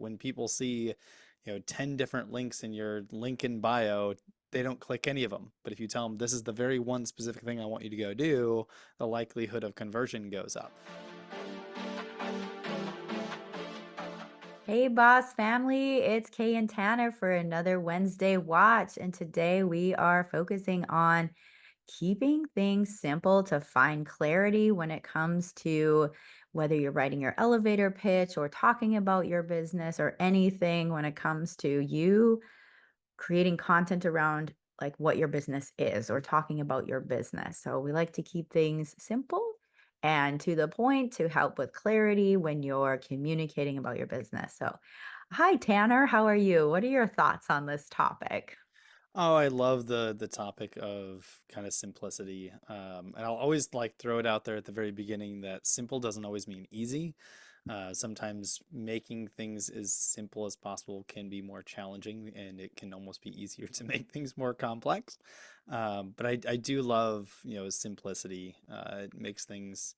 When people see, 10 different links in your link in bio, they don't click any of them. But if you tell them this is the very one specific thing I want you to go do, the likelihood of conversion goes up. Hey, boss family, it's Kay and Tanner for another Wednesday watch. And today we are focusing on keeping things simple to find clarity when it comes to whether you're writing your elevator pitch or talking about your business or anything when it comes to you creating content around like what your business is or talking about your business. So we like to keep things simple and to the point to help with clarity when you're communicating about your business. So, hi Tanner, how are you? What are your thoughts on this topic? Oh, I love the topic of kind of simplicity. And I'll always like throw it out there at the very beginning that simple doesn't always mean easy. Sometimes making things as simple as possible can be more challenging, and it can almost be easier to make things more complex. But I do love, simplicity. It makes things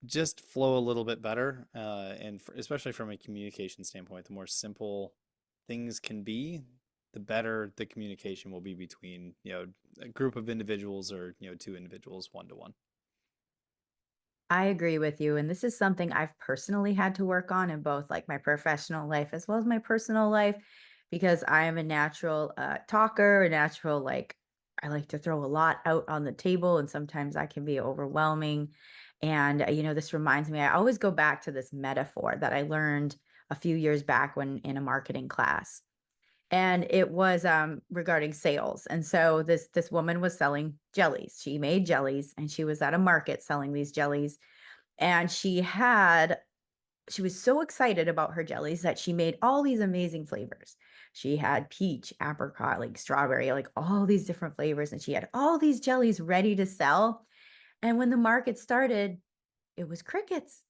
just flow a little bit better, and especially from a communication standpoint, the more simple things can be, the better the communication will be between, a group of individuals or, two individuals one to one. I agree with you. And this is something I've personally had to work on in both like my professional life as well as my personal life, because I am a natural talker, a natural, like, I like to throw a lot out on the table, and sometimes that can be overwhelming. And, this reminds me, I always go back to this metaphor that I learned a few years back when in a marketing class. And it was regarding sales. And so this woman was selling jellies. She made jellies and she was at a market selling these jellies, and she was so excited about her jellies that she made all these amazing flavors. She had peach, apricot, like strawberry, like all these different flavors, and she had all these jellies ready to sell. And when the market started, it was crickets.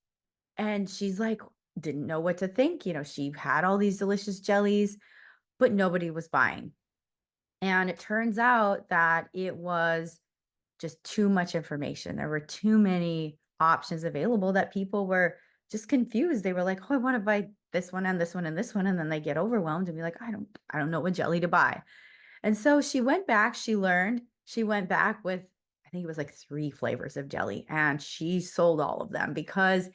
And she's like, didn't know what to think. She had all these delicious jellies, but nobody was buying. And it turns out that it was just too much information. There were too many options available that people were just confused. They were like, "Oh, I want to buy this one and this one and this one." And then they get overwhelmed and be like, I don't know what jelly to buy. And so she went back, she learned, she went back with, I think it was like 3 flavors of jelly, and she sold all of them because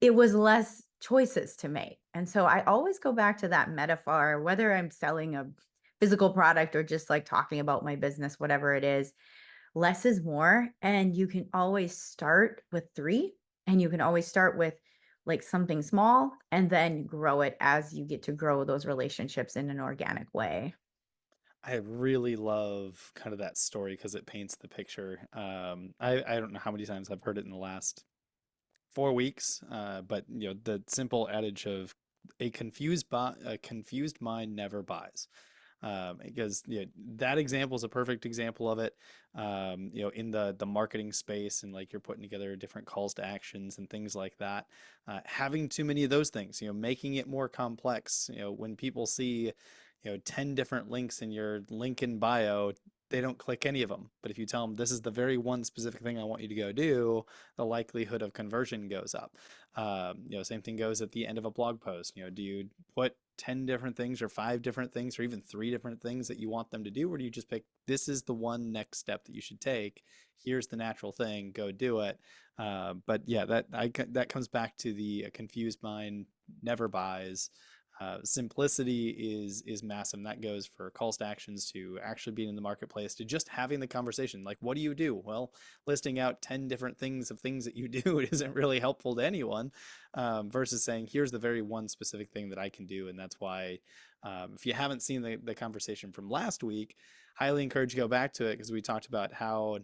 it was less choices to make. And so I always go back to that metaphor, whether I'm selling a physical product or just like talking about my business, whatever it is, less is more. And you can always start with 3, and you can always start with like something small and then grow it as you get to grow those relationships in an organic way. I really love kind of that story because it paints the picture. I don't know how many times I've heard it in the last 4 weeks, but the simple adage of a confused mind never buys. Because that example is a perfect example of it. In the marketing space, and like you're putting together different calls to actions and things like that. Having too many of those things, making it more complex. When people see, 10 different links in your link in bio, they don't click any of them. But if you tell them this is the very one specific thing I want you to go do, the likelihood of conversion goes up. Same thing goes at the end of a blog post. Do you put 10 different things or 5 different things or even 3 different things that you want them to do? Or do you just pick, this is the one next step that you should take? Here's the natural thing, go do it. But yeah, that comes back to the confused mind never buys. Simplicity is massive. And that goes for calls to actions, to actually being in the marketplace, to just having the conversation. Like, what do you do? Well, listing out 10 different things of things that you do isn't really helpful to anyone, versus saying, here's the very one specific thing that I can do. And that's why, if you haven't seen the conversation from last week, highly encourage you to go back to it, because we talked about how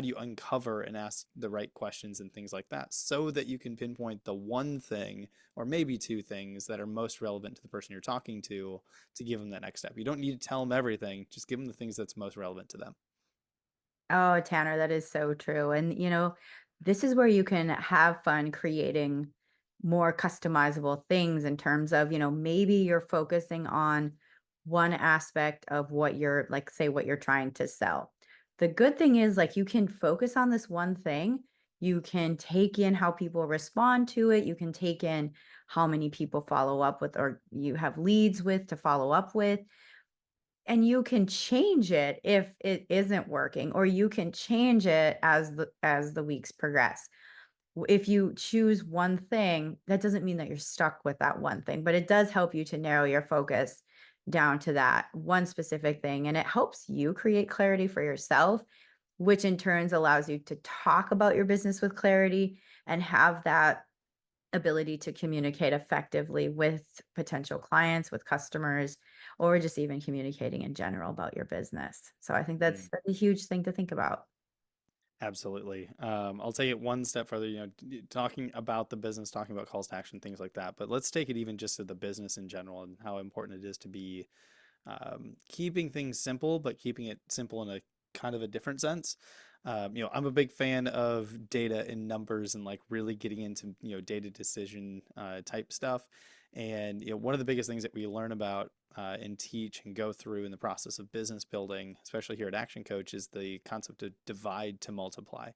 do you uncover and ask the right questions and things like that, so that you can pinpoint the one thing or maybe 2 things that are most relevant to the person you're talking to give them that next step. You don't need to tell them everything, just give them the things that's most relevant to them. Oh, Tanner, that is so true. And, this is where you can have fun creating more customizable things in terms of, maybe you're focusing on one aspect of what you're like, say, what you're trying to sell. The good thing is, like, you can focus on this one thing. You can take in how people respond to it. You can take in how many people follow up with or you have leads with to follow up with. And you can change it if it isn't working, or you can change it as the weeks progress. If you choose one thing, that doesn't mean that you're stuck with that one thing, but it does help you to narrow your focus down to that one specific thing. And it helps you create clarity for yourself, which in turns allows you to talk about your business with clarity and have that ability to communicate effectively with potential clients, with customers, or just even communicating in general about your business. So I think that's a huge thing to think about. Absolutely. I'll take it one step further, talking about the business, talking about calls to action, things like that. But let's take it even just to the business in general and how important it is to be keeping things simple, but keeping it simple in a kind of a different sense. I'm a big fan of data and numbers and like really getting into, data decision type stuff. And, one of the biggest things that we learn about and teach and go through in the process of business building, especially here at Action Coach, is the concept of divide to multiply,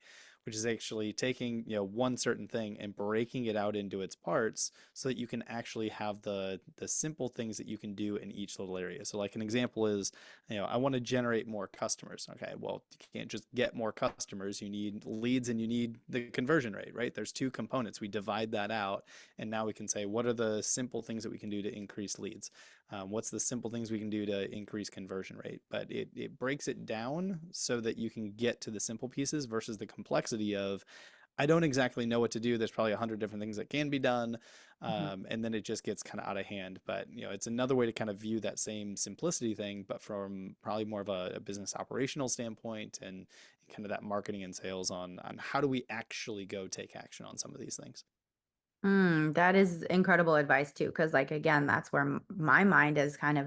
which is actually taking, one certain thing and breaking it out into its parts so that you can actually have the simple things that you can do in each little area. So like an example is, I want to generate more customers. Okay, well, you can't just get more customers. You need leads and you need the conversion rate, right? There's two components. We divide that out, and now we can say, what are the simple things that we can do to increase leads? What's the simple things we can do to increase conversion rate? But it breaks it down so that you can get to the simple pieces versus the complexity of, I don't exactly know what to do. There's probably 100 different things that can be done. Mhm. And then it just gets kind of out of hand. But, it's another way to kind of view that same simplicity thing, but from probably more of a business operational standpoint and kind of that marketing and sales on how do we actually go take action on some of these things. That is incredible advice too, because like again, that's where my mind is kind of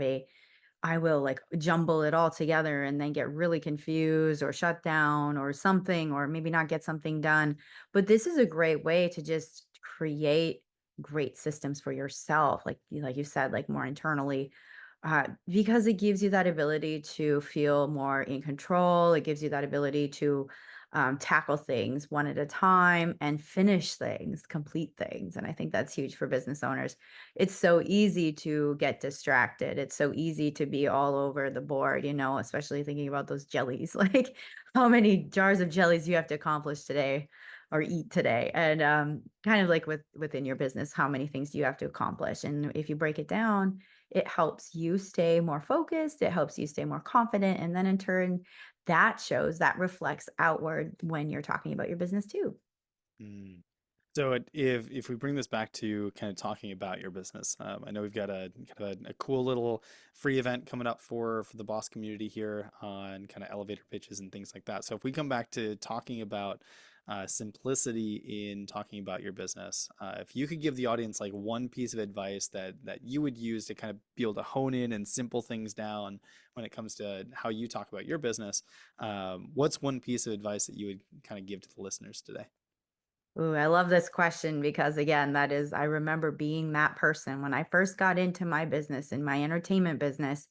I will like jumble it all together and then get really confused or shut down or something, or maybe not get something done. But this is a great way to just create great systems for yourself, like you said, like more internally, because it gives you that ability to feel more in control. It gives you that ability to tackle things one at a time and finish things, complete things. And I think that's huge for business owners. It's so easy to get distracted. It's so easy to be all over the board, especially thinking about those jellies. Like how many jars of jellies you have to accomplish today or eat today. And kind of like within your business, how many things do you have to accomplish? And if you break it down, it helps you stay more focused, it helps you stay more confident. And then in turn, that reflects outward when you're talking about your business too. Mm. So if we bring this back to kind of talking about your business, I know we've got a kind of a cool little free event coming up for the boss community here on kind of elevator pitches and things like that. So if we come back to talking about simplicity in talking about your business, if you could give the audience like one piece of advice that you would use to kind of be able to hone in and simple things down when it comes to how you talk about your business, what's one piece of advice that you would kind of give to the listeners today? Ooh, I love this question because again, I remember being that person when I first got into my business, in my entertainment business.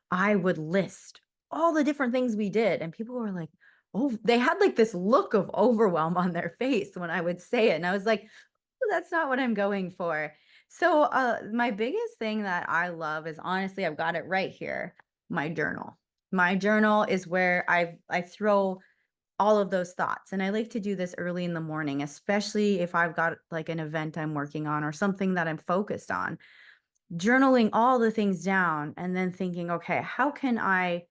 I would list all the different things we did, and people were like, oh, they had like this look of overwhelm on their face when I would say it. And I was like, "Oh, that's not what I'm going for." So, my biggest thing that I love is honestly, I've got it right here, my journal. My journal is where I throw all of those thoughts. And I like to do this early in the morning, especially if I've got like an event I'm working on or something that I'm focused on. Journaling all the things down and then thinking, okay, how can I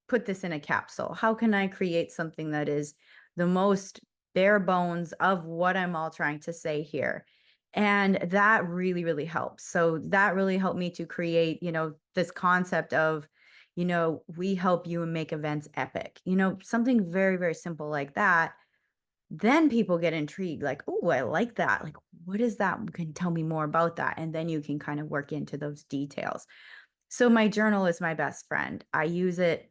put this in a capsule? How can I create something that is the most bare bones of what I'm all trying to say here? And that really, really helps. So that really helped me to create, this concept of, we help you make events epic, something very, very simple like that. Then people get intrigued, like, oh, I like that. Like, what is that? Can you tell me more about that? And then you can kind of work into those details. So my journal is my best friend. I use it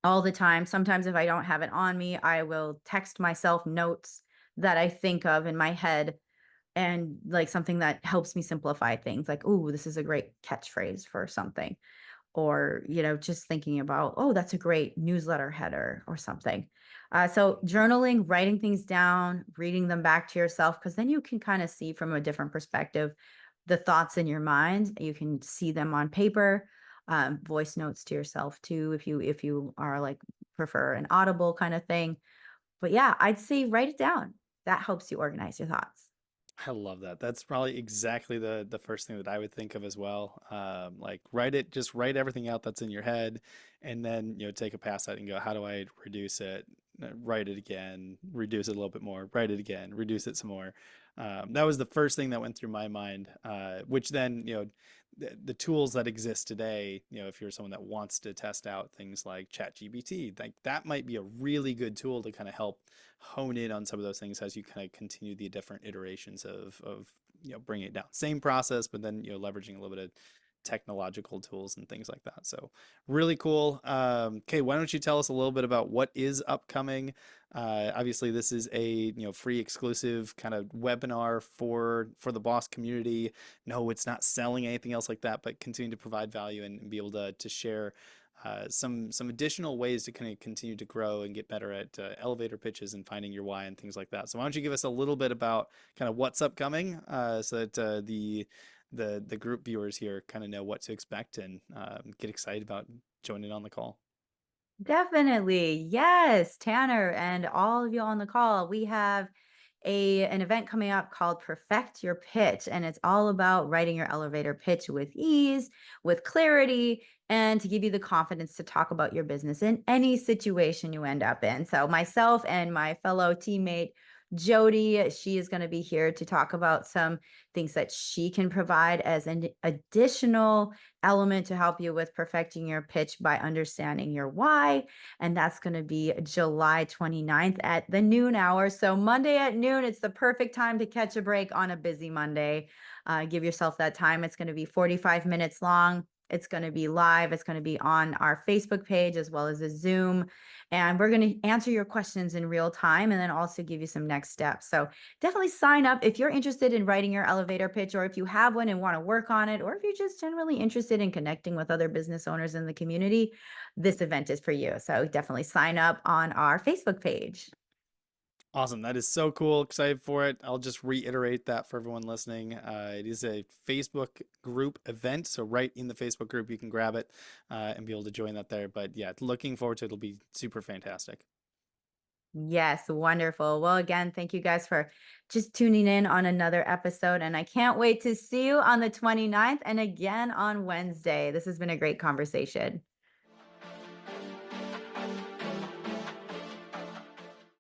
all the time. Sometimes if I don't have it on me, I will text myself notes that I think of in my head and like something that helps me simplify things like, oh, this is a great catchphrase for something. Or, just thinking about, oh, that's a great newsletter header or something. So journaling, writing things down, reading them back to yourself, because then you can kind of see from a different perspective the thoughts in your mind. You can see them on paper, voice notes to yourself too, if you are like prefer an audible kind of thing. But yeah, I'd say write it down. That helps you organize your thoughts. I love that. That's probably exactly the first thing that I would think of as well. Like write it, just write everything out that's in your head, and then take a pass at it and go, how do I reduce it? Write it again, reduce it a little bit more, write it again, reduce it some more. That was the first thing that went through my mind. Which then the tools that exist today, if you're someone that wants to test out things like ChatGPT, like that might be a really good tool to kind of help hone in on some of those things as you kind of continue the different iterations of bringing it down. Same process, but then leveraging a little bit of technological tools and things like that. So really cool. Okay, why don't you tell us a little bit about what is upcoming? Obviously, this is a free exclusive kind of webinar for the Boss community. No, it's not selling anything else like that, but continue to provide value and be able to share some additional ways to kind of continue to grow and get better at elevator pitches and finding your why and things like that. So why don't you give us a little bit about kind of what's upcoming, so that the group viewers here kind of know what to expect and get excited about joining on the call. Definitely. Yes, Tanner and all of you on the call. We have an event coming up called Perfect Your Pitch, and it's all about writing your elevator pitch with ease, with clarity, and to give you the confidence to talk about your business in any situation you end up in. So myself and my fellow teammate Jody, she is going to be here to talk about some things that she can provide as an additional element to help you with perfecting your pitch by understanding your why. And that's going to be July 29th at the noon hour. So Monday at noon, it's the perfect time to catch a break on a busy Monday. Give yourself that time. It's going to be 45 minutes long. It's going to be live. It's going to be on our Facebook page as well as a Zoom. And we're going to answer your questions in real time and then also give you some next steps. So definitely sign up if you're interested in writing your elevator pitch, or if you have one and want to work on it, or if you're just generally interested in connecting with other business owners in the community, this event is for you. So definitely sign up on our Facebook page. Awesome. That is so cool. Excited for it. I'll just reiterate that for everyone listening. It is a Facebook group event. So right in the Facebook group, you can grab it and be able to join that there. But yeah, looking forward to it. It'll be super fantastic. Yes, wonderful. Well, again, thank you guys for just tuning in on another episode. And I can't wait to see you on the 29th and again on Wednesday. This has been a great conversation.